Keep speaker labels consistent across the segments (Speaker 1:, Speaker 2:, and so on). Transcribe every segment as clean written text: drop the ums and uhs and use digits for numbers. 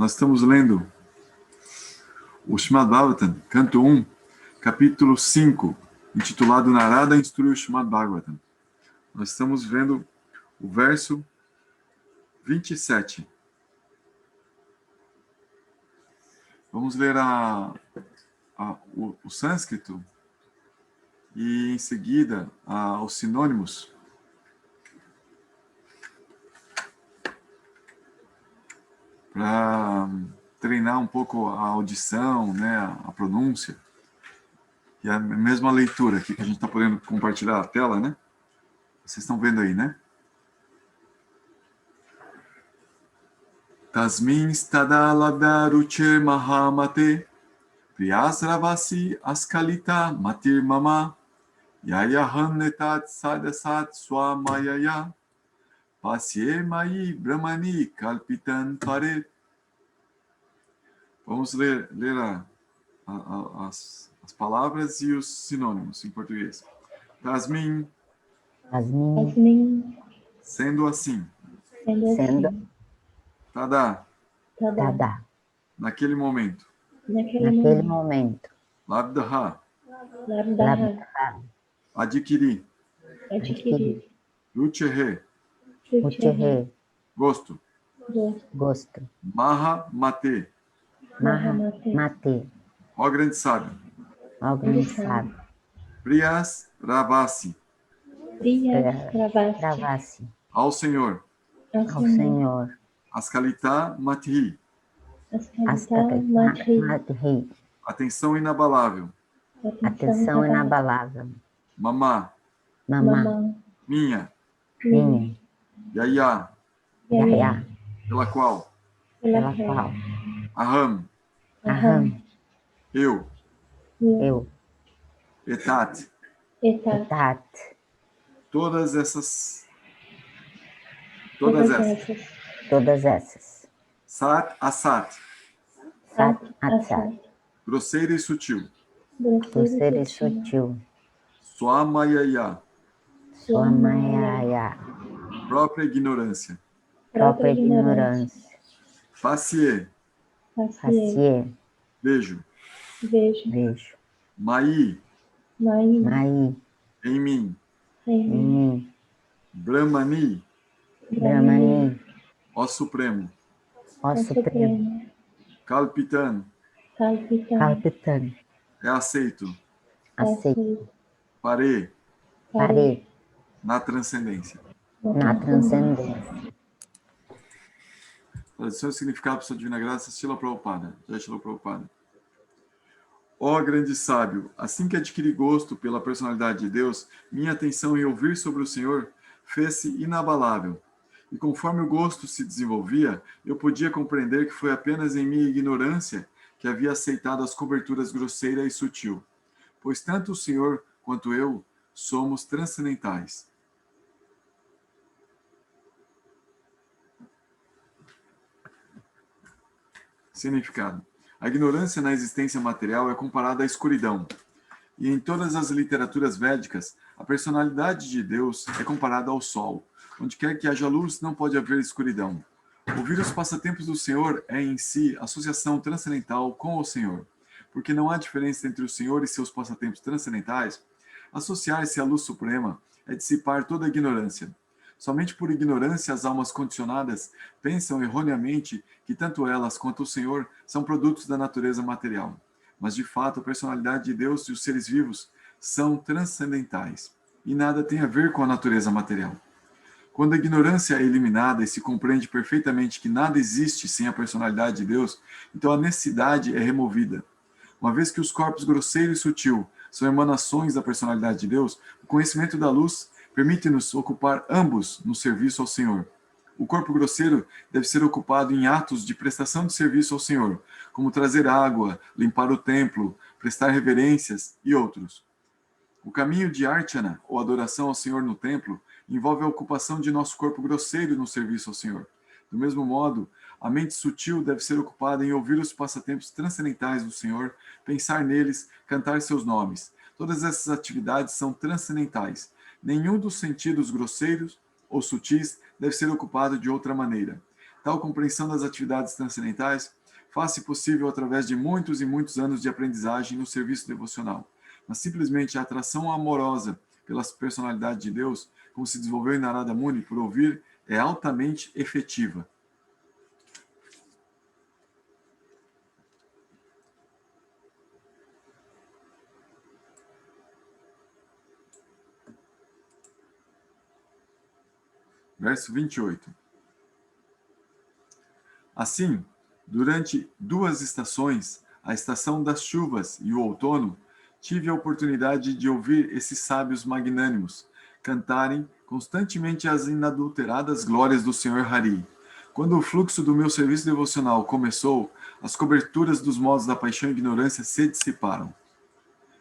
Speaker 1: Nós estamos lendo o Srimad Bhagavatam, canto 1, capítulo 5, intitulado Narada instrui o Srimad Bhagavatam. Nós estamos vendo o verso 27. Vamos ler o sânscrito e, em seguida, os sinônimos. Para treinar um pouco a audição, né, a pronúncia. E a mesma leitura aqui que a gente está podendo compartilhar a tela, né? Vocês estão vendo aí, né? Tasmin stadalabda ruchir mahamate priyasravasi askalita matir mama yayahan netat sadasat swamayaya pasye mai brahmani kalpitan pare. Vamos ler as palavras e os sinônimos em português. Tasmin. Sendo assim. Tada. Naquele momento. Labdha. Adquirir. Ruchehe. Gosto. Mahamate. Ó grande sábio. Priyas Ravasi. Ao Senhor. Askalita Mathi. Atenção inabalável. Mamá. Minha. Yaya. Pela qual. Aham. Eu. Etat. Todas essas. Sat, asat. Grosseiro e sutil. Swamayaya. Própria ignorância. Facie. Vejo. Mai. Em mim. Brahmani. Ó Supremo. Kalpitan. É aceito. Pare. Na transcendência. Tradução e significado para sua divina graça, Srila Prabhupada. Ó grande sábio, assim que adquiri gosto pela personalidade de Deus, minha atenção em ouvir sobre o Senhor fez-se inabalável. E conforme o gosto se desenvolvia, eu podia compreender que foi apenas em minha ignorância que havia aceitado as coberturas grosseira e sutil, pois tanto o Senhor quanto eu somos transcendentais. Significado. A ignorância na existência material é comparada à escuridão. E em todas as literaturas védicas, a personalidade de Deus é comparada ao sol. Onde quer que haja luz, não pode haver escuridão. Ouvir os passatempos do Senhor é em si associação transcendental com o Senhor. Porque não há diferença entre o Senhor e seus passatempos transcendentais. Associar-se à luz suprema é dissipar toda a ignorância. Somente por ignorância as almas condicionadas pensam erroneamente que tanto elas quanto o Senhor são produtos da natureza material. Mas de fato a personalidade de Deus e os seres vivos são transcendentais e nada tem a ver com a natureza material. Quando a ignorância é eliminada e se compreende perfeitamente que nada existe sem a personalidade de Deus, então a necessidade é removida. Uma vez que os corpos grosseiro e sutil são emanações da personalidade de Deus, o conhecimento da luz permite-nos ocupar ambos no serviço ao Senhor. O corpo grosseiro deve ser ocupado em atos de prestação de serviço ao Senhor, como trazer água, limpar o templo, prestar reverências e outros. O caminho de Archana, ou adoração ao Senhor no templo, envolve a ocupação de nosso corpo grosseiro no serviço ao Senhor. Do mesmo modo, a mente sutil deve ser ocupada em ouvir os passatempos transcendentais do Senhor, pensar neles, cantar seus nomes. Todas essas atividades são transcendentais. Nenhum dos sentidos grosseiros ou sutis deve ser ocupado de outra maneira. Tal compreensão das atividades transcendentais faz-se possível através de muitos e muitos anos de aprendizagem no serviço devocional. Mas simplesmente a atração amorosa pela personalidade de Deus, como se desenvolveu em Narada Muni, por ouvir, é altamente efetiva. Verso 28. Assim, durante 2 estações, a estação das chuvas e o outono, tive a oportunidade de ouvir esses sábios magnânimos cantarem constantemente as inadulteradas glórias do Senhor Hari. Quando o fluxo do meu serviço devocional começou, as coberturas dos modos da paixão e ignorância se dissiparam.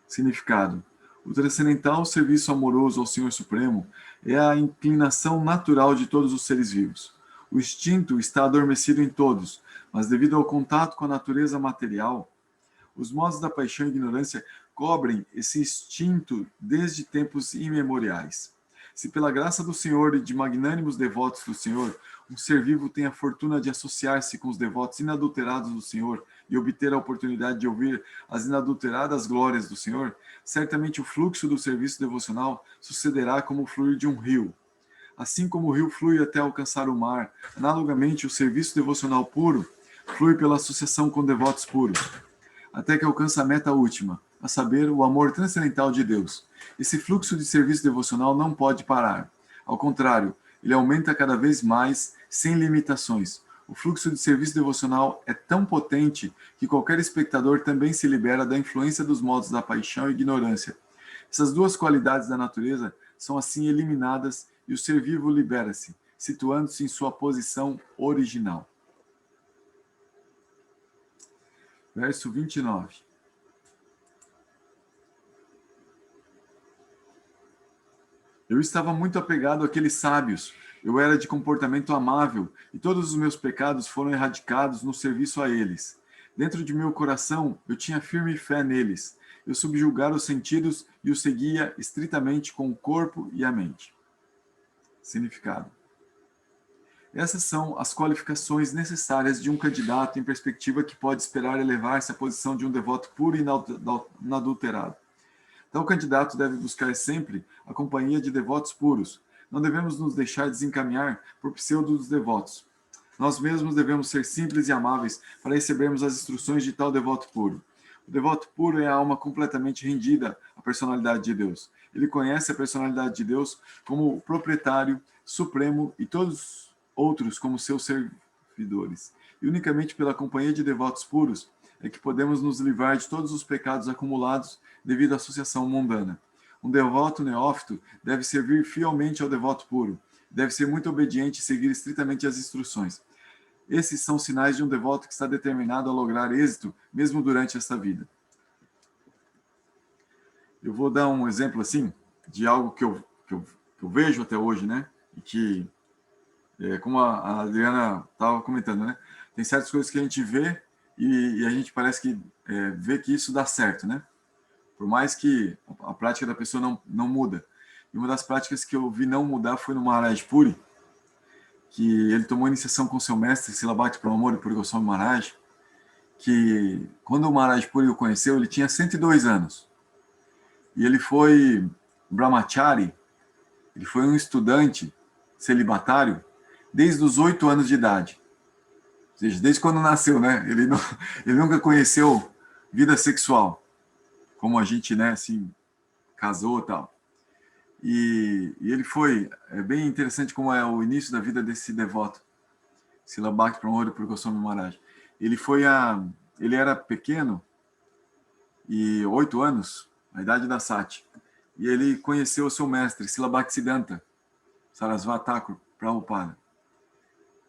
Speaker 1: Significado: o transcendental serviço amoroso ao Senhor Supremo é a inclinação natural de todos os seres vivos. O instinto está adormecido em todos, mas devido ao contato com a natureza material, os modos da paixão e ignorância cobrem esse instinto desde tempos imemoriais. Se pela graça do Senhor e de magnânimos devotos do Senhor, um ser vivo tem a fortuna de associar-se com os devotos inadulterados do Senhor e obter a oportunidade de ouvir as inadulteradas glórias do Senhor, certamente o fluxo do serviço devocional sucederá como o fluir de um rio. Assim como o rio flui até alcançar o mar, analogamente o serviço devocional puro flui pela associação com devotos puros, até que alcança a meta última, a saber, o amor transcendental de Deus. Esse fluxo de serviço devocional não pode parar. Ao contrário, ele aumenta cada vez mais, sem limitações. O fluxo de serviço devocional é tão potente que qualquer espectador também se libera da influência dos modos da paixão e ignorância. Essas duas qualidades da natureza são assim eliminadas e o ser vivo libera-se, situando-se em sua posição original. Verso 29. Eu estava muito apegado àqueles sábios. Eu era de comportamento amável e todos os meus pecados foram erradicados no serviço a eles. Dentro de meu coração, eu tinha firme fé neles. Eu subjugara os sentidos e os seguia estritamente com o corpo e a mente. Significado: essas são as qualificações necessárias de um candidato em perspectiva que pode esperar elevar-se à posição de um devoto puro e inadulterado. Tal candidato deve buscar sempre a companhia de devotos puros. Não devemos nos deixar desencaminhar por pseudos devotos. Nós mesmos devemos ser simples e amáveis para recebermos as instruções de tal devoto puro. O devoto puro é a alma completamente rendida à personalidade de Deus. Ele conhece a personalidade de Deus como o proprietário supremo e todos outros como seus servidores. E unicamente pela companhia de devotos puros é que podemos nos livrar de todos os pecados acumulados devido à associação mundana. Um devoto neófito deve servir fielmente ao devoto puro, deve ser muito obediente e seguir estritamente as instruções. Esses são sinais de um devoto que está determinado a lograr êxito mesmo durante esta vida. Eu vou dar um exemplo assim de algo que eu vejo até hoje, né? E que, como a Adriana estava comentando, né? Tem certas coisas que a gente vê e a gente parece que vê que isso dá certo, né? Por mais que a prática da pessoa não muda. E uma das práticas que eu vi não mudar foi no Maharaj Puri, que ele tomou iniciação com seu mestre, Silabhakti Pramamori Puri Goswami Maharaj, que quando o Maharaj Puri o conheceu, ele tinha 102 anos. E ele foi brahmachari, ele foi um estudante celibatário desde os 8 anos de idade. Ou seja, desde quando nasceu, né? Ele nunca conheceu vida sexual, como a gente, né, assim, casou e tal. E ele foi, bem interessante como é o início da vida desse devoto, Silabhakti Pramamori Puri Goswami Maharaj. Ele era pequeno, e 8 anos, a idade da Sati, e ele conheceu o seu mestre, Silabhaktisiddhanta Sarasvati Thakur Prabhupada,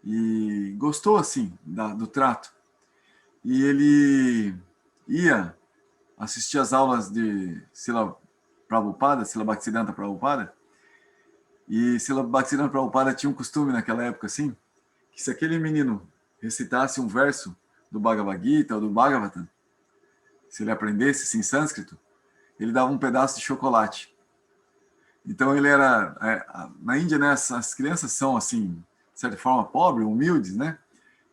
Speaker 1: e gostou, assim, do trato. E ele ia assistir às aulas de Silabhaktisiddhanta Prabhupada, e Silabhaktisiddhanta Prabhupada tinha um costume naquela época, assim, que se aquele menino recitasse um verso do Bhagavad Gita ou do Bhagavatam, se ele aprendesse em sânscrito, ele dava um pedaço de chocolate. Então ele era... na Índia, né, as crianças são, assim, de certa forma, pobres, humildes, né?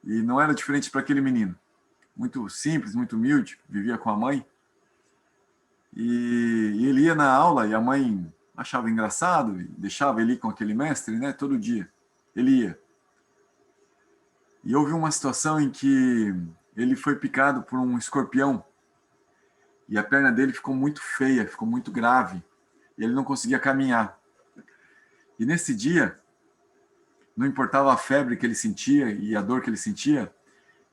Speaker 1: E não era diferente para aquele menino. Muito simples, muito humilde, vivia com a mãe. E ele ia na aula e a mãe achava engraçado, e deixava ele ir com aquele mestre, né? Todo dia. Ele ia. E houve uma situação em que ele foi picado por um escorpião e a perna dele ficou muito feia, ficou muito grave. E ele não conseguia caminhar. E nesse dia, não importava a febre que ele sentia e a dor que ele sentia,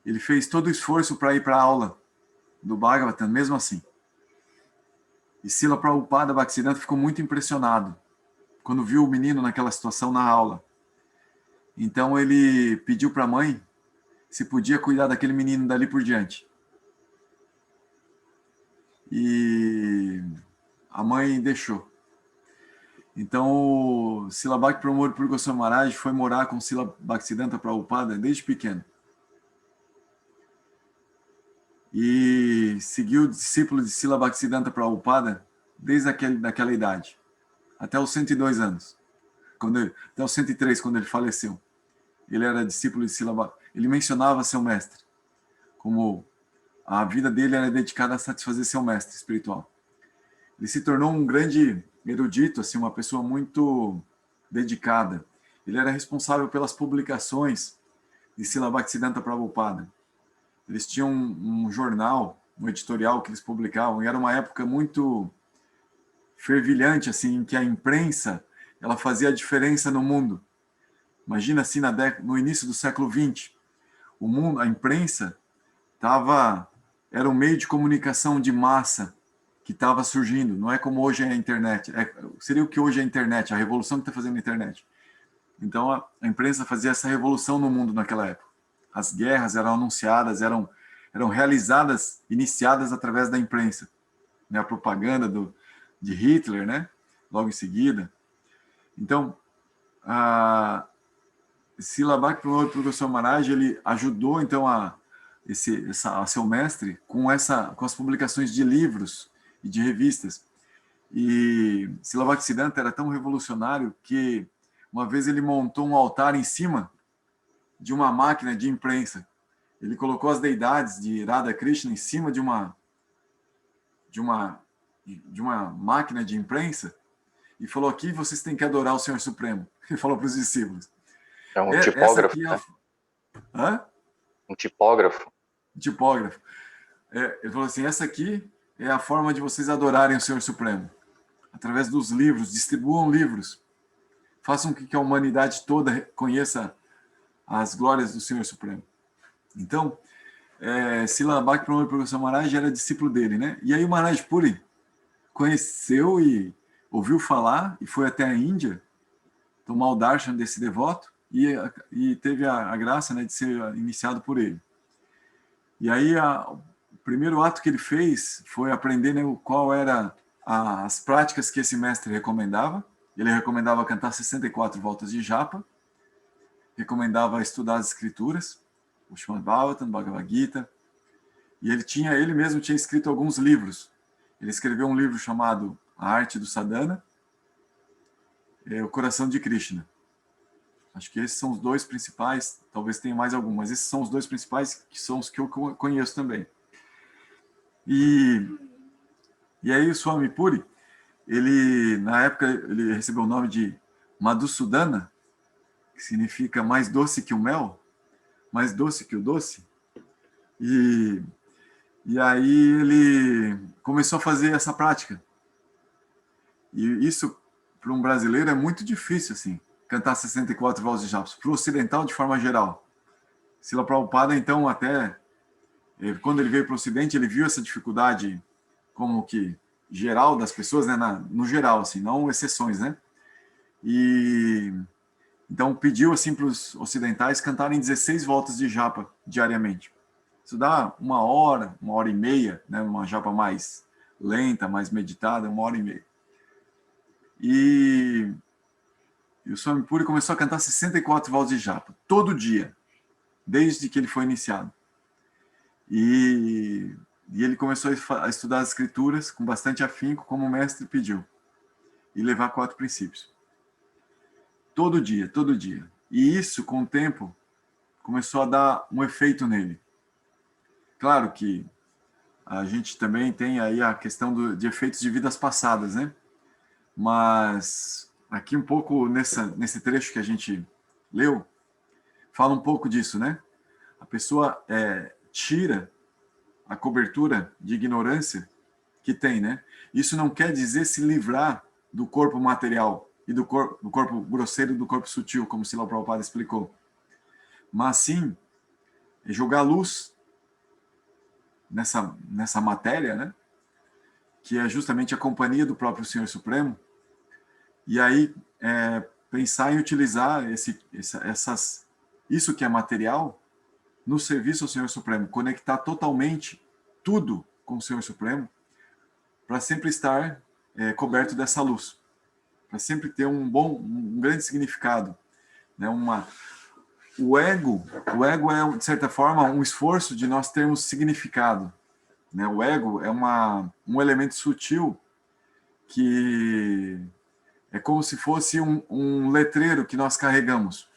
Speaker 1: ele fez todo o esforço para ir para a aula do Bhagavatam, mesmo assim. E Srila Prabhupada Bhaktisiddhanta ficou muito impressionado quando viu o menino naquela situação na aula. Então ele pediu para a mãe se podia cuidar daquele menino dali por diante. E a mãe deixou. Então o Srila Bhakti Pramod Puri Goswami Maharaj foi morar com Srila Bhaktisiddhanta Prabhupada desde pequeno. E seguiu o discípulo de Srila Bhaktisiddhanta Prabhupada desde daquela idade, até os 102 anos, até os 103, quando ele faleceu. Ele era discípulo de Srila Bhaktisiddhanta. Ele mencionava seu mestre, como a vida dele era dedicada a satisfazer seu mestre espiritual. Ele se tornou um grande erudito, assim, uma pessoa muito dedicada. Ele era responsável pelas publicações de Srila Bhaktisiddhanta Prabhupada. Eles tinham um jornal, um editorial que eles publicavam, e era uma época muito fervilhante, assim, em que a imprensa ela fazia a diferença no mundo. Imagina assim, no início do século XX, o mundo, a imprensa era um meio de comunicação de massa que estava surgindo. Não é como hoje é a internet. Seria o que hoje é a internet, a revolução que está fazendo a internet. Então a imprensa fazia essa revolução no mundo naquela época. As guerras eram anunciadas, eram realizadas, iniciadas através da imprensa. Né? A propaganda de Hitler, né? Logo em seguida. Então, Srila Bhakti Pramod Puri Goswami Maharaj, ele ajudou então a seu mestre com as publicações de livros e de revistas. E Srila Bhaktisiddhanta era tão revolucionário que uma vez ele montou um altar em cima de uma máquina de imprensa. Ele colocou as deidades de Radha Krishna em cima de uma máquina de imprensa e falou: aqui vocês têm que adorar o Senhor Supremo. Ele falou para os discípulos.
Speaker 2: É um tipógrafo, né?
Speaker 1: Hã?
Speaker 2: Um tipógrafo.
Speaker 1: Tipógrafo. Ele falou assim, essa aqui é a forma de vocês adorarem o Senhor Supremo. Através dos livros, distribuam livros. Façam com que a humanidade toda conheça as glórias do Senhor Supremo. Então, Srila Bhakti Pramod Puri Goswami Maharaj era discípulo dele, né? E aí o Maharaj Puri conheceu e ouviu falar e foi até a Índia tomar o darshan desse devoto e teve a graça, né, de ser iniciado por ele. E aí o primeiro ato que ele fez foi aprender, né, qual era as práticas que esse mestre recomendava. Ele recomendava cantar 64 voltas de japa, recomendava estudar as escrituras, o Srimad Bhagavatam, Bhagavad Gita, e ele mesmo tinha escrito alguns livros. Ele escreveu um livro chamado A Arte do Sadhana, O Coração de Krishna. Acho que esses são os dois principais, talvez tenha mais algum, mas esses são os dois principais, que são os que eu conheço também. E aí o Swami Puri, ele, na época, ele recebeu o nome de Madhusudana, que significa mais doce que o mel, mais doce que o doce. E aí ele começou a fazer essa prática. E isso, para um brasileiro, é muito difícil, assim, cantar 64 vozes de japa, para o ocidental de forma geral. Srila Prabhupada, então, até quando ele veio para o Ocidente, ele viu essa dificuldade como que geral das pessoas, né, no geral, assim, não exceções, né? E então pediu assim para os ocidentais cantarem 16 voltas de japa diariamente. Isso dá 1 hora, 1 hora e meia, né? Uma japa mais lenta, mais meditada, 1 hora e meia. E o Swami Puri começou a cantar 64 voltas de japa, todo dia, desde que ele foi iniciado. E ele começou a estudar as escrituras com bastante afinco, como o mestre pediu, e levar 4 princípios. Todo dia, todo dia. E isso, com o tempo, começou a dar um efeito nele. Claro que a gente também tem aí a questão de efeitos de vidas passadas, né? Mas aqui um pouco nesse trecho que a gente leu, fala um pouco disso, né? A pessoa tira a cobertura de ignorância que tem, né? Isso não quer dizer se livrar do corpo material e do corpo grosseiro e do corpo sutil, como Srila Prabhupada explicou. Mas sim, jogar luz nessa matéria, né? Que é justamente a companhia do próprio Senhor Supremo. E aí, pensar em utilizar isso que é material no serviço ao Senhor Supremo, conectar totalmente tudo com o Senhor Supremo, para sempre estar coberto dessa luz, para sempre ter um grande significado, né? O ego é, de certa forma, um esforço de nós termos significado, né? O ego é um elemento sutil que é como se fosse um letreiro que nós carregamos.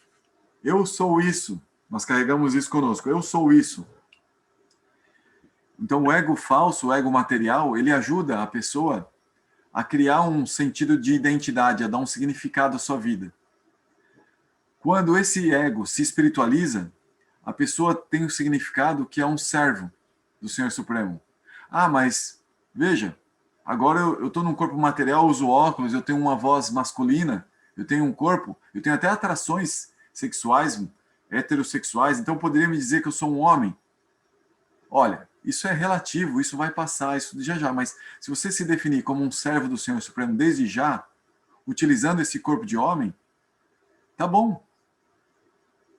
Speaker 1: Eu sou isso. Nós carregamos isso conosco. Eu sou isso. Então, o ego falso, o ego material, ele ajuda a pessoa a criar um sentido de identidade, a dar um significado à sua vida. Quando esse ego se espiritualiza, a pessoa tem um significado que é um servo do Senhor Supremo. Ah, mas veja, agora eu estou num corpo material, uso óculos, eu tenho uma voz masculina, eu tenho um corpo, eu tenho até atrações sexuais, heterossexuais, então poderia me dizer que eu sou um homem? Olha, isso é relativo, isso vai passar, isso já, mas se você se definir como um servo do Senhor Supremo desde já, utilizando esse corpo de homem, tá bom.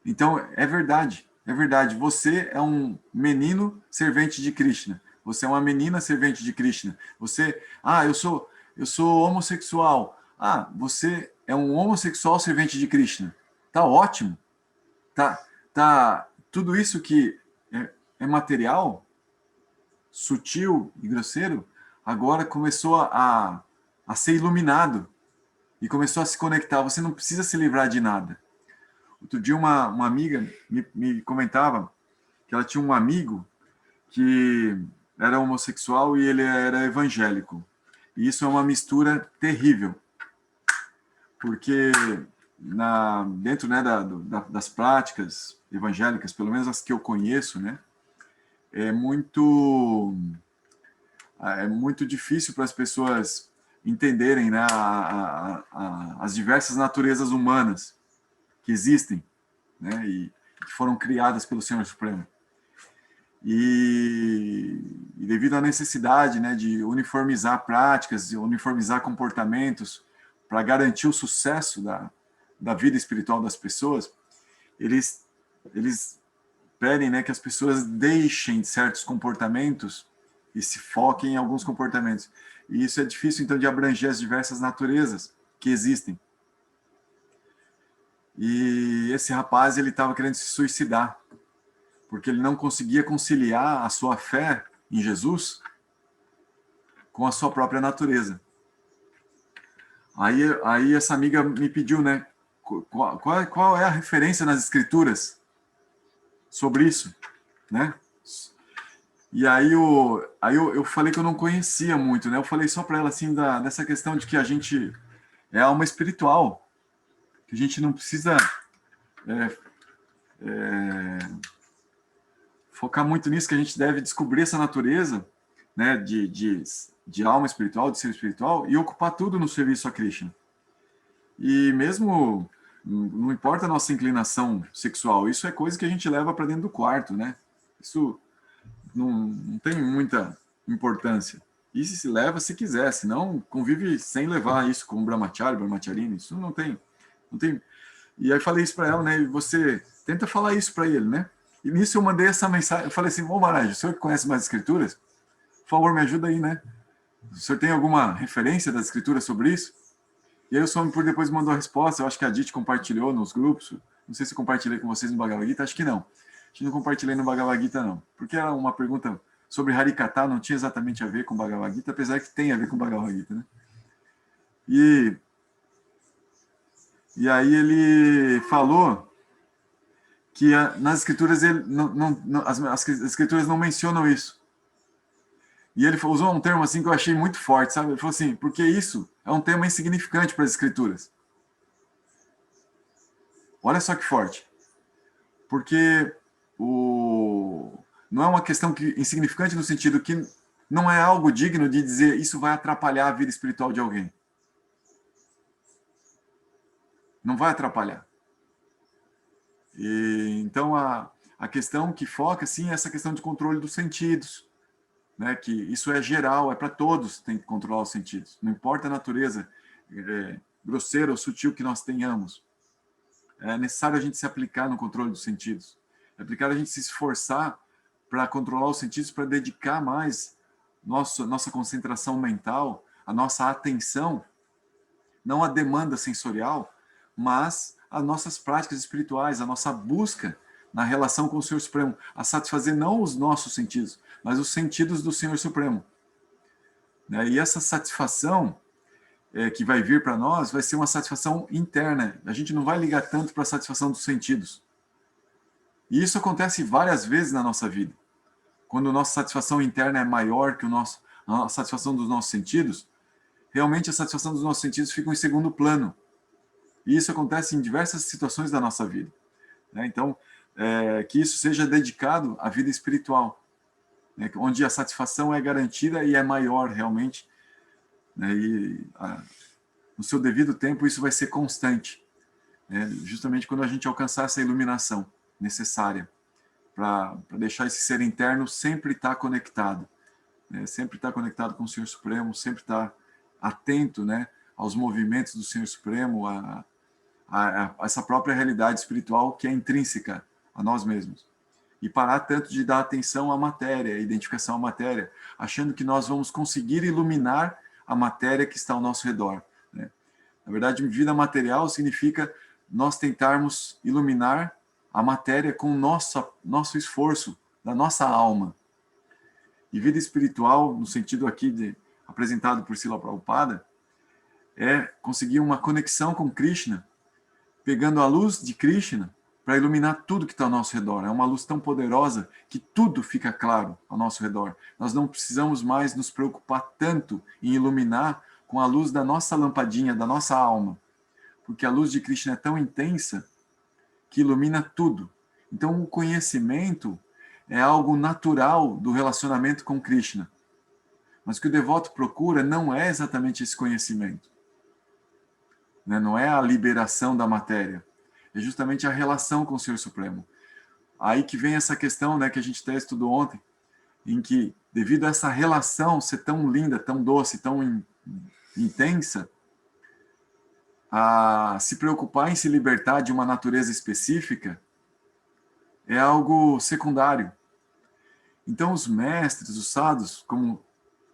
Speaker 1: Então, é verdade, você é um menino servente de Krishna, você é uma menina servente de Krishna, eu sou homossexual, você é um homossexual servente de Krishna, tá ótimo, tudo isso que é material, sutil e grosseiro, agora começou a ser iluminado e começou a se conectar. Você não precisa se livrar de nada. Outro dia uma amiga me comentava que ela tinha um amigo que era homossexual e ele era evangélico. E isso é uma mistura terrível, porque dentro, né, das práticas evangélicas, pelo menos as que eu conheço, né, é muito difícil para as pessoas entenderem, né, as diversas naturezas humanas que existem, né, e que foram criadas pelo Senhor Supremo. E devido à necessidade, né, de uniformizar práticas, de uniformizar comportamentos para garantir o sucesso da vida espiritual das pessoas, eles pedem, né, que as pessoas deixem certos comportamentos e se foquem em alguns comportamentos. E isso é difícil, então, de abranger as diversas naturezas que existem. E esse rapaz, ele estava querendo se suicidar, porque ele não conseguia conciliar a sua fé em Jesus com a sua própria natureza. Aí essa amiga me pediu, né, qual é a referência nas escrituras sobre isso, né? E aí eu falei que eu não conhecia muito, né? Eu falei só para ela assim dessa questão de que a gente é alma espiritual, que a gente não precisa focar muito nisso, que a gente deve descobrir essa natureza, né, de alma espiritual, de ser espiritual, e ocupar tudo no serviço a Krishna. E mesmo, não importa a nossa inclinação sexual, isso é coisa que a gente leva para dentro do quarto, né? Isso não tem muita importância. E se leva se quiser, senão convive sem levar isso com brahmachari, brahmacharini, isso não tem. E aí falei isso para ela, né? E você tenta falar isso para ele, né? E nisso eu mandei essa mensagem, eu falei assim, ô Maharaj, o senhor que conhece mais escrituras, por favor, me ajuda aí, né? O senhor tem alguma referência das escrituras sobre isso? E aí o Swami por depois mandou a resposta, eu acho que a Dite compartilhou nos grupos, não sei se eu compartilhei com vocês no Bhagavad Gita, acho que não. Acho que não compartilhei no Bhagavad Gita, não. Porque era uma pergunta sobre Harikata, não tinha exatamente a ver com o Bhagavad Gita, apesar que tem a ver com o Bhagavad Gita, né? E aí ele falou que nas escrituras as escrituras não mencionam isso. E ele usou um termo assim que eu achei muito forte, sabe? Ele falou assim, porque isso é um tema insignificante para as escrituras. Olha só que forte. Porque não é uma questão insignificante no sentido que não é algo digno de dizer isso vai atrapalhar a vida espiritual de alguém. Não vai atrapalhar. Então, a questão que foca, sim, é essa questão de controle dos sentidos. Né? Que isso é geral, é para todos, tem que controlar os sentidos. Não importa a natureza grosseira ou sutil que nós tenhamos. É necessário a gente se aplicar no controle dos sentidos. É aplicar a gente se esforçar para controlar os sentidos, para dedicar mais nossa concentração mental, a nossa atenção, não à demanda sensorial, mas às nossas práticas espirituais, a nossa busca na relação com o Senhor Supremo, a satisfazer não os nossos sentidos, mas os sentidos do Senhor Supremo. E essa satisfação que vai vir para nós vai ser uma satisfação interna. A gente não vai ligar tanto para a satisfação dos sentidos. E isso acontece várias vezes na nossa vida. Quando a nossa satisfação interna é maior que a satisfação dos nossos sentidos, realmente a satisfação dos nossos sentidos fica em segundo plano. E isso acontece em diversas situações da nossa vida. Então, que isso seja dedicado à vida espiritual, onde a satisfação é garantida e é maior realmente, e no seu devido tempo isso vai ser constante, justamente quando a gente alcançar essa iluminação necessária para deixar esse ser interno sempre estar conectado, sempre estar conectado com o Senhor Supremo, sempre estar atento, aos movimentos do Senhor Supremo, a essa própria realidade espiritual que é intrínseca a nós mesmos. E parar tanto de dar atenção à matéria, à identificação à matéria, achando que nós vamos conseguir iluminar a matéria que está ao nosso redor. Na verdade, vida material significa nós tentarmos iluminar a matéria com o nosso esforço, da nossa alma. E vida espiritual, no sentido aqui apresentado por Srila Prabhupada, é conseguir uma conexão com Krishna, pegando a luz de Krishna para iluminar tudo que está ao nosso redor. É uma luz tão poderosa que tudo fica claro ao nosso redor. Nós não precisamos mais nos preocupar tanto em iluminar com a luz da nossa lampadinha, da nossa alma, porque a luz de Krishna é tão intensa que ilumina tudo. Então, o conhecimento é algo natural do relacionamento com Krishna. Mas o que o devoto procura não é exatamente esse conhecimento. Não é a liberação da matéria. É justamente a relação com o Senhor Supremo. Aí que vem essa questão, que a gente até estudou ontem, em que, devido a essa relação ser tão linda, tão doce, tão intensa, a se preocupar em se libertar de uma natureza específica é algo secundário. Então, os mestres, os sadhus, como,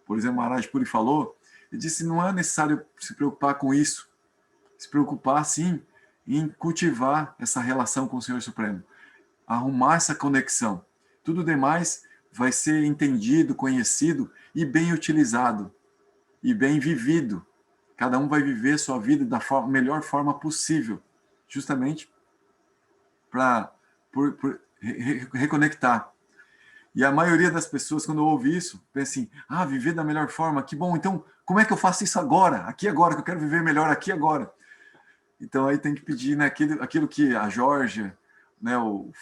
Speaker 1: por exemplo, Maharaj Puri falou, ele disse que não é necessário se preocupar com isso. Se preocupar, sim, em cultivar essa relação com o Senhor Supremo. Arrumar essa conexão. Tudo demais vai ser entendido, conhecido e bem utilizado. E bem vivido. Cada um vai viver sua vida da melhor forma possível. Justamente para reconectar. E a maioria das pessoas, quando ouve isso, pensa assim, viver da melhor forma, que bom, então como é que eu faço isso agora? Aqui agora, que eu quero viver melhor aqui agora. Então aí tem que pedir aquilo que a Georgia,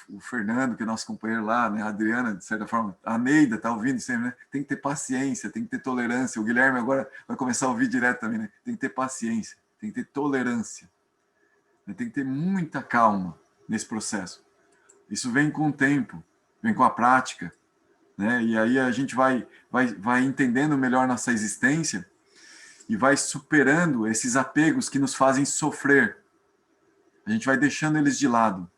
Speaker 1: o Fernando, que é nosso companheiro lá, a Adriana, de certa forma, a Neida está ouvindo sempre, tem que ter paciência, tem que ter tolerância. O Guilherme agora vai começar a ouvir direto também, tem que ter paciência, tem que ter tolerância. Tem que ter muita calma nesse processo. Isso vem com o tempo, vem com a prática, e aí a gente vai entendendo melhor nossa existência e vai superando esses apegos que nos fazem sofrer. A gente vai deixando eles de lado.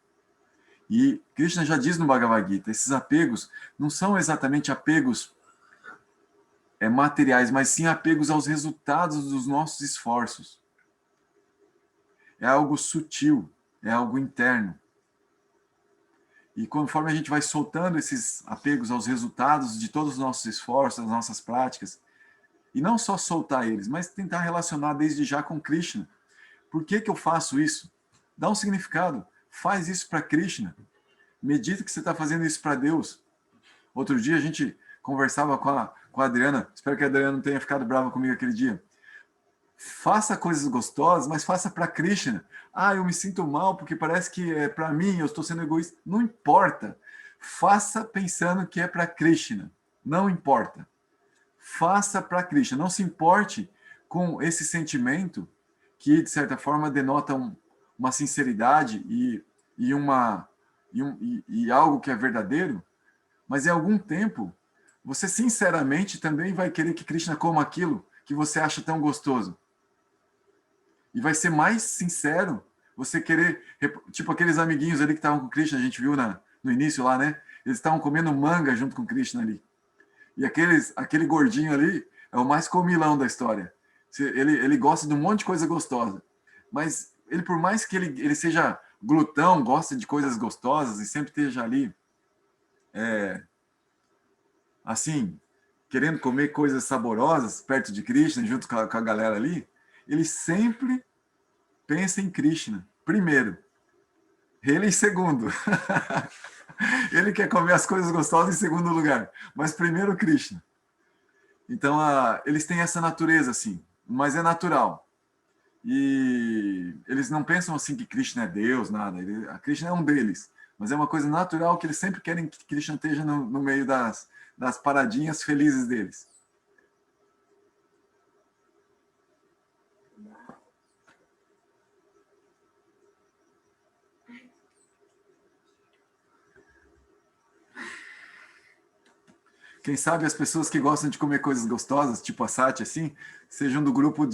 Speaker 1: E Krishna já diz no Bhagavad Gita, esses apegos não são exatamente apegos materiais, mas sim apegos aos resultados dos nossos esforços. É algo sutil, é algo interno. E conforme a gente vai soltando esses apegos aos resultados de todos os nossos esforços, das nossas práticas, e não só soltar eles, mas tentar relacionar desde já com Krishna. Por que eu faço isso? Dá um significado. Faz isso para Krishna. Medita que você está fazendo isso para Deus. Outro dia a gente conversava com a Adriana, espero que a Adriana não tenha ficado brava comigo aquele dia. Faça coisas gostosas, mas faça para Krishna. Ah, eu me sinto mal porque parece que é para mim, eu estou sendo egoísta. Não importa. Faça pensando que é para Krishna. Não importa. Faça para Krishna. Não se importe com esse sentimento que, de certa forma, denota uma sinceridade e algo que é verdadeiro, mas em algum tempo, você sinceramente também vai querer que Krishna coma aquilo que você acha tão gostoso. E vai ser mais sincero você querer, tipo aqueles amiguinhos ali que estavam com Krishna, a gente viu no início lá, né? Eles estavam comendo manga junto com Krishna ali. E aquele gordinho ali é o mais comilão da história. Ele gosta de um monte de coisa gostosa. Mas ele, por mais que ele seja glutão, gosta de coisas gostosas e sempre esteja ali, assim, querendo comer coisas saborosas perto de Krishna, junto com a galera ali, ele sempre pensa em Krishna, primeiro. Ele em segundo. Ele quer comer as coisas gostosas em segundo lugar, mas primeiro Krishna. Então, eles têm essa natureza, assim, mas é natural. E eles não pensam assim que Krishna é Deus, nada. A Krishna é um deles, mas é uma coisa natural que eles sempre querem que Krishna esteja no meio das paradinhas felizes deles. Quem sabe as pessoas que gostam de comer coisas gostosas, tipo a Sati, assim, sejam do grupo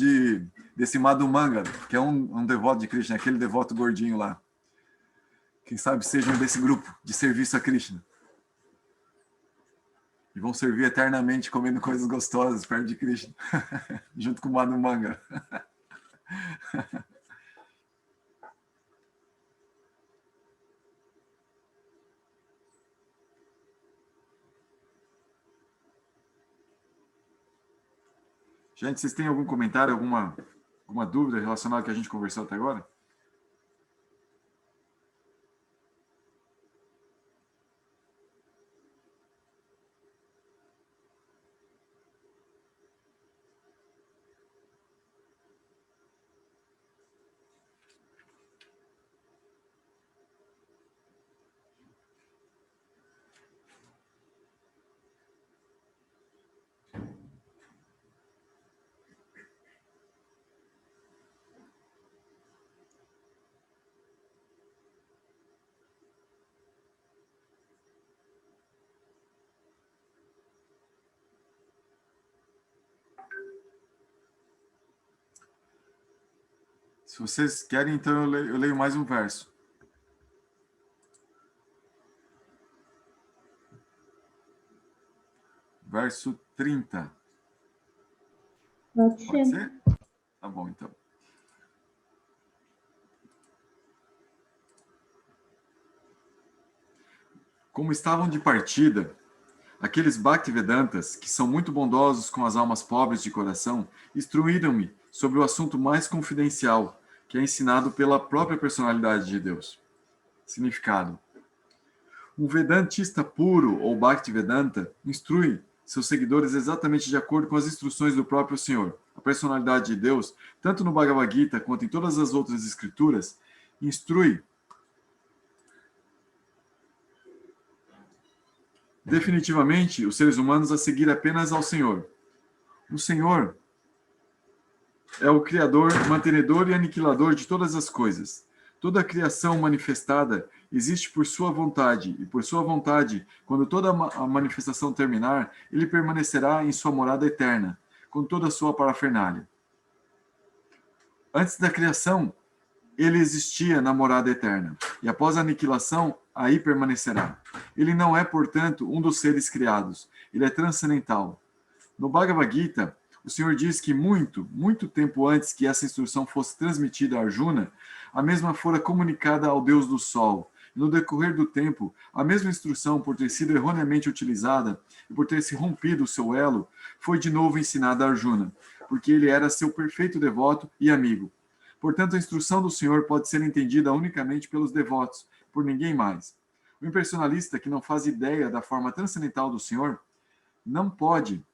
Speaker 1: desse Madhu Manga, que é um devoto de Krishna, aquele devoto gordinho lá. Quem sabe sejam desse grupo de serviço a Krishna. E vão servir eternamente comendo coisas gostosas perto de Krishna, junto com o Madhu Manga. Gente, vocês têm algum comentário, alguma dúvida relacionada ao que a gente conversou até agora? Se vocês querem, então eu leio mais um verso. Verso 30.
Speaker 3: Pode ser?
Speaker 1: Tá bom, então. Como estavam de partida, aqueles Bhaktivedantas, que são muito bondosos com as almas pobres de coração, instruíram-me sobre o assunto mais confidencial, que é ensinado pela própria personalidade de Deus. Significado. Um Vedantista puro, ou Bhaktivedanta, instrui seus seguidores exatamente de acordo com as instruções do próprio Senhor. A personalidade de Deus, tanto no Bhagavad Gita quanto em todas as outras escrituras, instrui definitivamente os seres humanos a seguir apenas ao Senhor. O Senhor é o Criador, mantenedor e aniquilador de todas as coisas. Toda a criação manifestada existe por sua vontade, e por sua vontade, quando toda a manifestação terminar, ele permanecerá em sua morada eterna, com toda a sua parafernália. Antes da criação, ele existia na morada eterna, e após a aniquilação, aí permanecerá. Ele não é, portanto, um dos seres criados, ele é transcendental. No Bhagavad Gita, o Senhor diz que muito tempo antes que essa instrução fosse transmitida a Arjuna, a mesma fora comunicada ao Deus do Sol. E no decorrer do tempo, a mesma instrução, por ter sido erroneamente utilizada e por ter se rompido o seu elo, foi de novo ensinada a Arjuna, porque ele era seu perfeito devoto e amigo. Portanto, a instrução do Senhor pode ser entendida unicamente pelos devotos, por ninguém mais. O impersonalista que não faz ideia da forma transcendental do Senhor não pode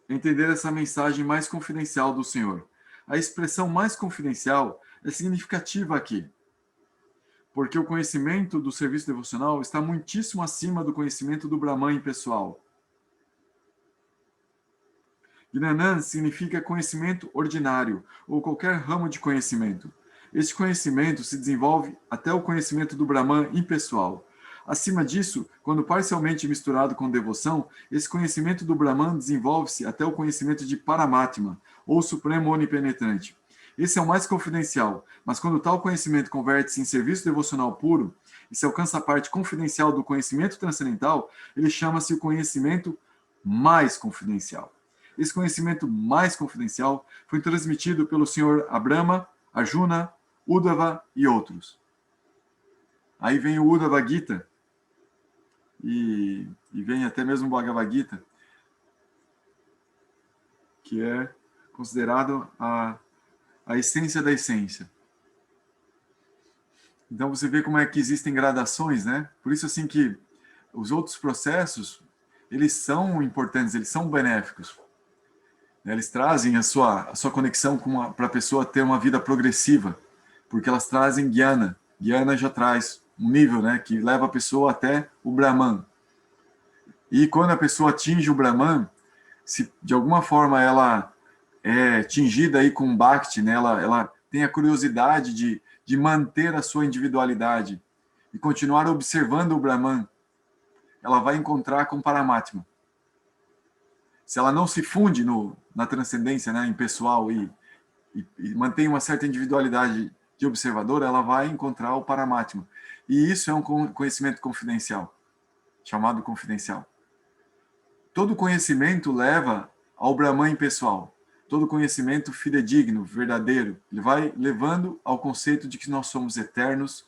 Speaker 1: entender essa mensagem mais confidencial do Senhor. A expressão mais confidencial é significativa aqui, porque o conhecimento do serviço devocional está muitíssimo acima do conhecimento do Brahman pessoal. Gnana significa conhecimento ordinário, ou qualquer ramo de conhecimento. Este conhecimento se desenvolve até o conhecimento do Brahman impessoal. Acima disso, quando parcialmente misturado com devoção, esse conhecimento do Brahman desenvolve-se até o conhecimento de Paramatma, ou Supremo Onipenetrante. Esse é o mais confidencial, mas quando tal conhecimento converte-se em serviço devocional puro, e se alcança a parte confidencial do conhecimento transcendental, ele chama-se o conhecimento mais confidencial. Esse conhecimento mais confidencial foi transmitido pelo Sr. Abrahma, Arjuna, Uddhava e outros. Aí vem o Uddhava Gita, e vem até mesmo o Bhagavad Gita, que é considerado a essência da essência. Então você vê como é que existem gradações, né? Por isso assim que os outros processos, eles são importantes, eles são benéficos. Eles trazem a sua conexão para a pessoa ter uma vida progressiva, porque elas trazem Jnana. Jnana já traz um nível, né, que leva a pessoa até o Brahman. E quando a pessoa atinge o Brahman, se de alguma forma ela é tingida aí com Bhakti, né, ela tem a curiosidade de manter a sua individualidade e continuar observando o Brahman, ela vai encontrar com Paramatma. Se ela não se funde na transcendência, né, impessoal e mantém uma certa individualidade de observador, ela vai encontrar o Paramatma. E isso é um conhecimento confidencial, chamado confidencial. Todo conhecimento leva ao Brahman impessoal. Todo conhecimento fidedigno, verdadeiro, ele vai levando ao conceito de que nós somos eternos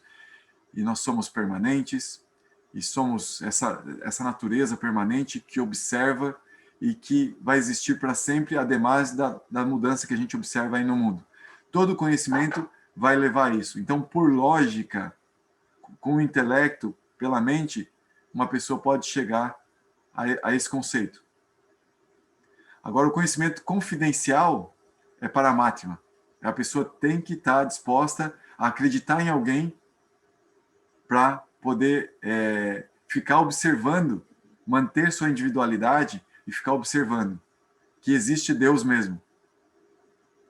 Speaker 1: e nós somos permanentes e somos essa natureza permanente que observa e que vai existir para sempre, ademais da mudança que a gente observa aí no mundo. Todo conhecimento vai levar a isso. Então, por lógica, com o intelecto, pela mente, uma pessoa pode chegar a esse conceito. Agora, o conhecimento confidencial é Paramatma. A pessoa tem que estar disposta a acreditar em alguém para poder ficar observando, manter sua individualidade e ficar observando que existe Deus mesmo.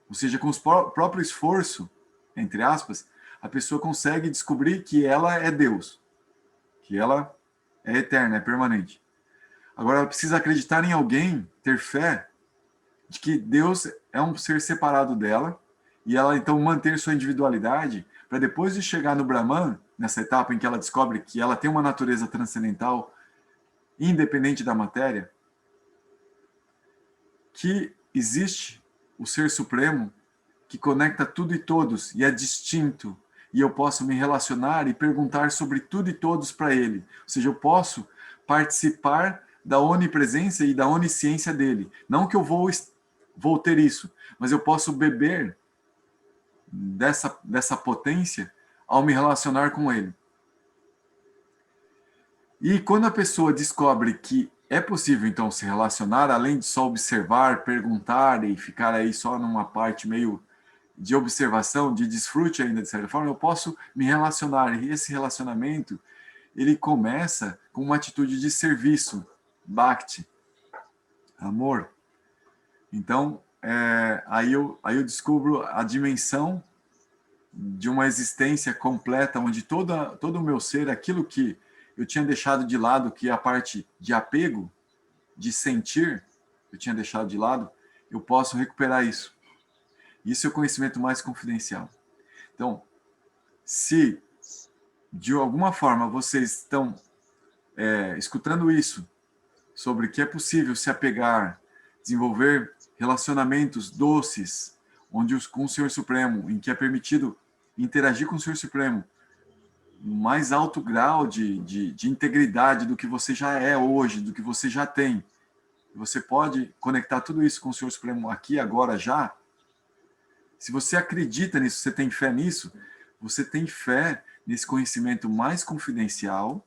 Speaker 1: Ou seja, com o próprio esforço, entre aspas, a pessoa consegue descobrir que ela é Deus, que ela é eterna, é permanente. Agora, ela precisa acreditar em alguém, ter fé de que Deus é um ser separado dela e ela, então, manter sua individualidade para depois de chegar no Brahman, nessa etapa em que ela descobre que ela tem uma natureza transcendental independente da matéria, que existe o Ser Supremo que conecta tudo e todos e é distinto, e eu posso me relacionar e perguntar sobre tudo e todos para ele. Ou seja, eu posso participar da onipresença e da onisciência dele. Não que eu vou ter isso, mas eu posso beber dessa potência ao me relacionar com ele. E quando a pessoa descobre que é possível, então, se relacionar, além de só observar, perguntar e ficar aí só numa parte meio de observação, de desfrute ainda, de certa forma, eu posso me relacionar. E esse relacionamento, ele começa com uma atitude de serviço, bhakti, amor. Então, aí eu descubro a dimensão de uma existência completa, onde todo o meu ser, aquilo que eu tinha deixado de lado, que é a parte de apego, de sentir, eu tinha deixado de lado, eu posso recuperar isso. Isso é o conhecimento mais confidencial. Então, se de alguma forma vocês estão escutando isso, sobre que é possível se apegar, desenvolver relacionamentos doces, com o Senhor Supremo, em que é permitido interagir com o Senhor Supremo, mais alto grau de integridade do que você já é hoje, do que você já tem. Você pode conectar tudo isso com o Senhor Supremo aqui, agora, já. Se você acredita nisso, você tem fé nisso, você tem fé nesse conhecimento mais confidencial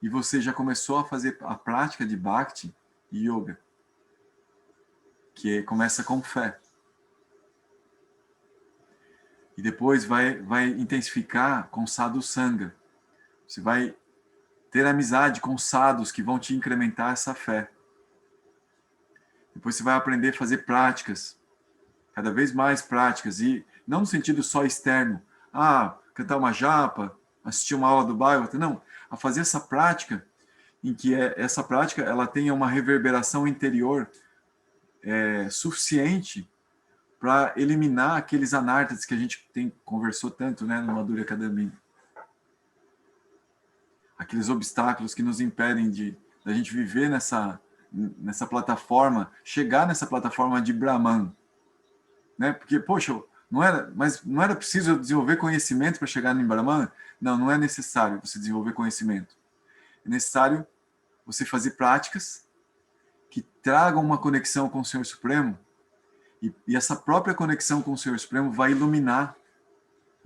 Speaker 1: e você já começou a fazer a prática de Bhakti e Yoga, que começa com fé. E depois vai intensificar com sadhu sangha. Você vai ter amizade com sadhus que vão te incrementar essa fé. Depois você vai aprender a fazer práticas, cada vez mais práticas, e não no sentido só externo, cantar uma japa, assistir uma aula do Bhagavata, não, a fazer essa prática, em que essa prática ela tenha uma reverberação interior suficiente para eliminar aqueles anartas que a gente conversou tanto, né, no Madhurya Akademi. Aqueles obstáculos que nos impedem da gente viver nessa plataforma, chegar nessa plataforma de Brahman. Né? Porque, poxa, não era preciso desenvolver conhecimento para chegar no Brahman? Não, não é necessário você desenvolver conhecimento. É necessário você fazer práticas que tragam uma conexão com o Senhor Supremo, e essa própria conexão com o Senhor Supremo vai iluminar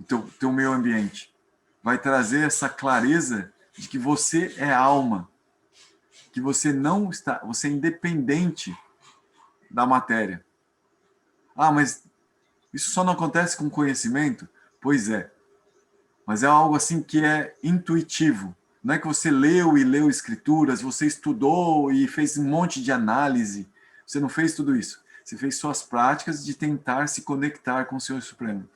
Speaker 1: o teu meio ambiente. Vai trazer essa clareza de que você é alma, que você é independente da matéria. Mas isso só não acontece com conhecimento? Pois é. Mas é algo assim que é intuitivo. Não é que você leu escrituras, você estudou e fez um monte de análise. Você não fez tudo isso. Você fez suas práticas de tentar se conectar com o Senhor Supremo.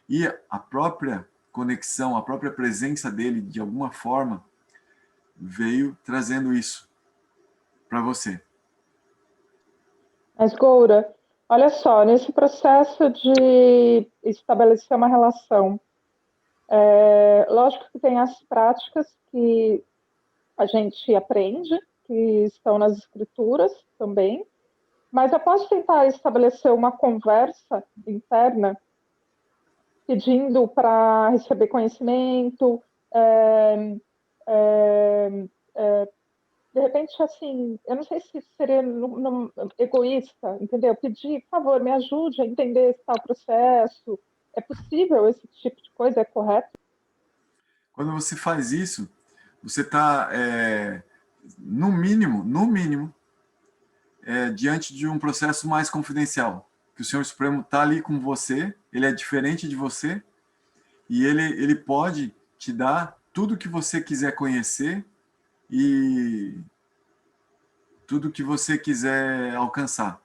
Speaker 1: E a própria conexão, a própria presença dele, de alguma forma, veio trazendo isso para você.
Speaker 3: Mas, Goura, olha só, nesse processo de estabelecer uma relação, lógico que tem as práticas que a gente aprende, que estão nas escrituras também, mas eu posso tentar estabelecer uma conversa interna pedindo para receber conhecimento, de repente, assim, eu não sei se seria egoísta, entendeu? Pedir, por favor, me ajude a entender esse tal processo. É possível esse tipo de coisa? É correto?
Speaker 1: Quando você faz isso, você está, no mínimo, diante de um processo mais confidencial, que o Senhor Supremo está ali com você, ele é diferente de você, e ele pode te dar tudo que você quiser conhecer e tudo que você quiser alcançar.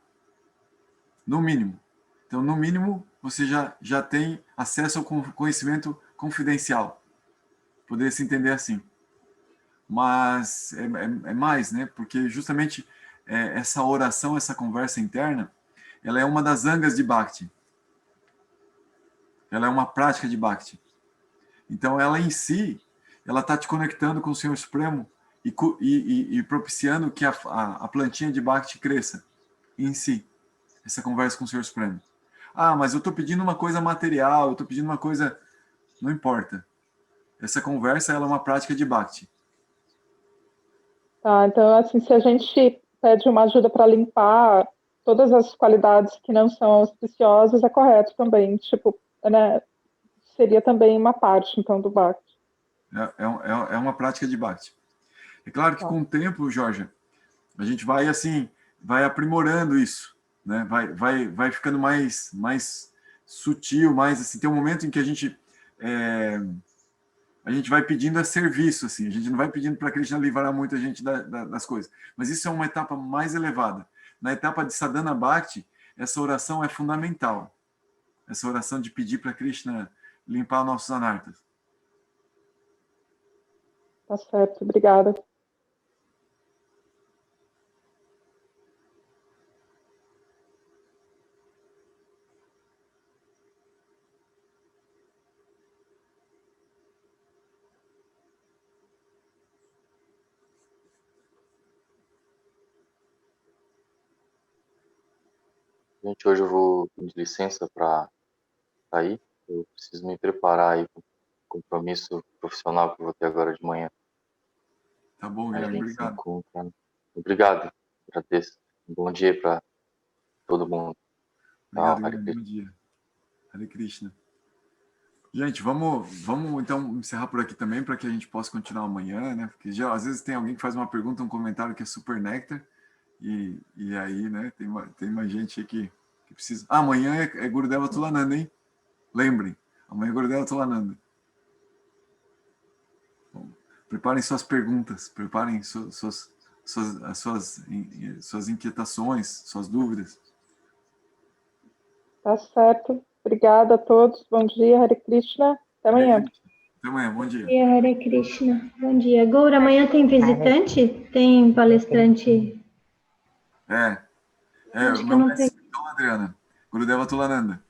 Speaker 1: No mínimo. Então, no mínimo, você já tem acesso ao conhecimento confidencial. Poderia se entender assim. Mas é mais, né? Porque justamente essa oração, essa conversa interna, ela é uma das angas de Bhakti. Ela é uma prática de Bhakti. Então, ela em si, ela está te conectando com o Senhor Supremo e propiciando que a plantinha de Bhakti cresça em si. Essa conversa com o Senhor Supremo. Mas eu estou pedindo uma coisa material, eu estou pedindo uma coisa... Não importa. Essa conversa, ela é uma prática de Bhakti.
Speaker 3: Tá, então, assim, se a gente pede uma ajuda para limpar todas as qualidades que não são auspiciosas, é correto também. Tipo, né, seria também uma parte, então, do Bhakti.
Speaker 1: É uma prática de Bhakti. É claro que com o tempo, Jorge, a gente vai assim, vai aprimorando isso, né? Vai ficando mais sutil, mais assim. Tem um momento em que a gente vai pedindo a serviço, assim. A gente não vai pedindo para Krishna livrar muita gente das coisas. Mas isso é uma etapa mais elevada. Na etapa de Sadhana Bhakti, essa oração é fundamental. Essa oração de pedir para Krishna limpar nossos anartas.
Speaker 3: Tá certo, obrigada.
Speaker 2: Gente, hoje eu vou pedir licença para sair. Eu preciso me preparar aí para o compromisso profissional que eu vou ter agora de manhã.
Speaker 1: Tá bom, Guilherme, obrigado.
Speaker 2: Encontra. Obrigado, agradeço. Um bom dia para todo mundo.
Speaker 1: Obrigado, Guilherme. Bom dia. Hare Krishna. Gente, vamos então encerrar por aqui também para que a gente possa continuar amanhã, né? Porque já às vezes tem alguém que faz uma pergunta, um comentário que é super néctar, e aí, né, tem mais gente aí que precisa. Ah, amanhã é Gurudeva Tulananda, hein? Lembrem, amanhã é Gurudeva Tulananda. Bom, preparem suas perguntas, preparem suas inquietações, suas dúvidas.
Speaker 3: Tá certo. Obrigada a todos. Bom dia, Hare Krishna. Até amanhã.
Speaker 1: Até amanhã, bom dia.
Speaker 4: Bom dia, Hare Krishna. Bom dia. Goura, amanhã tem visitante? Tem palestrante? Acho que
Speaker 1: Meu
Speaker 4: eu não
Speaker 1: mestre é Adriana, Gurudeva Tulananda.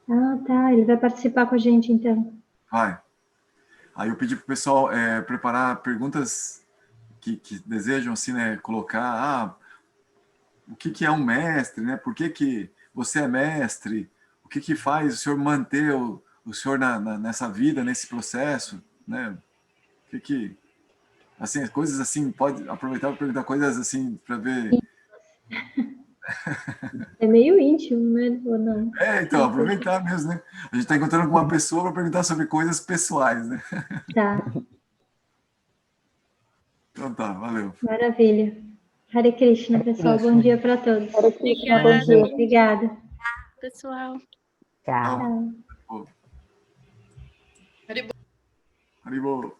Speaker 4: Ah, tá. Ele vai participar com a gente, então.
Speaker 1: Vai. Aí eu pedi para o pessoal preparar perguntas que desejam, assim, né, colocar, o que é um mestre, né? Por que você é mestre? O que faz o senhor manter o senhor nessa vida, nesse processo, né? Assim, coisas assim, pode aproveitar para perguntar coisas assim, para ver.
Speaker 4: É meio íntimo, né? Ou não?
Speaker 1: Então, aproveitar mesmo, né? A gente está encontrando com uma pessoa para perguntar sobre coisas pessoais, né?
Speaker 4: Tá.
Speaker 1: Então tá, valeu.
Speaker 4: Maravilha. Hare Krishna, pessoal. Bom dia para todos.
Speaker 3: Hare Krishna, bom dia.
Speaker 4: Obrigada.
Speaker 5: Pessoal.
Speaker 1: Tchau.
Speaker 4: Tchau.
Speaker 1: Haribo.